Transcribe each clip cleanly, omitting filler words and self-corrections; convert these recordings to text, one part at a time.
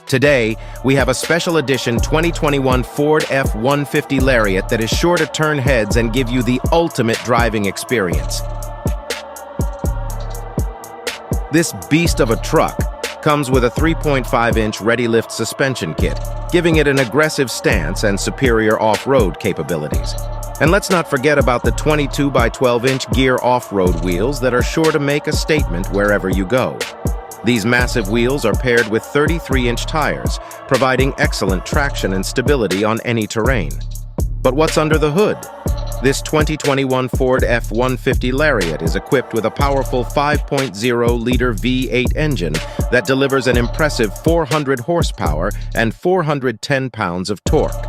Today, we have a special edition 2021 Ford F-150 Lariat that is sure to turn heads and give you the ultimate driving experience. This beast of a truck comes with a 3.5-inch ReadyLift suspension kit, giving it an aggressive stance and superior off-road capabilities. And let's not forget about the 22 by 12-inch gear off-road wheels that are sure to make a statement wherever you go. These massive wheels are paired with 33-inch tires, providing excellent traction and stability on any terrain. But what's under the hood? This 2021 Ford F-150 Lariat is equipped with a powerful 5.0-liter V8 engine that delivers an impressive 400 horsepower and 410 pounds of torque.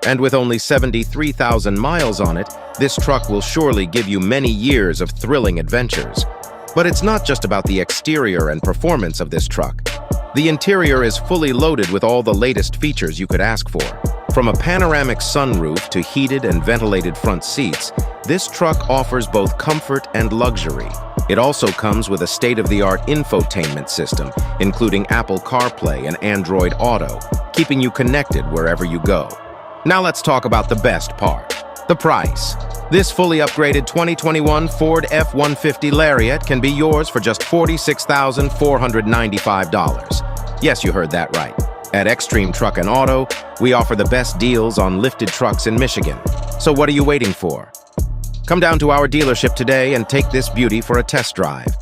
And with only 73,000 miles on it, this truck will surely give you many years of thrilling adventures. But it's not just about the exterior and performance of this truck. The interior is fully loaded with all the latest features you could ask for. From a panoramic sunroof to heated and ventilated front seats, this truck offers both comfort and luxury. It also comes with a state-of-the-art infotainment system, including Apple CarPlay and Android Auto, keeping you connected wherever you go. Now let's talk about the best part, the price. This fully upgraded 2021 Ford F-150 Lariat can be yours for just $46,495. Yes, you heard that right. At Xtreme Truck and Auto, we offer the best deals on lifted trucks in Michigan. So what are you waiting for? Come down to our dealership today and take this beauty for a test drive.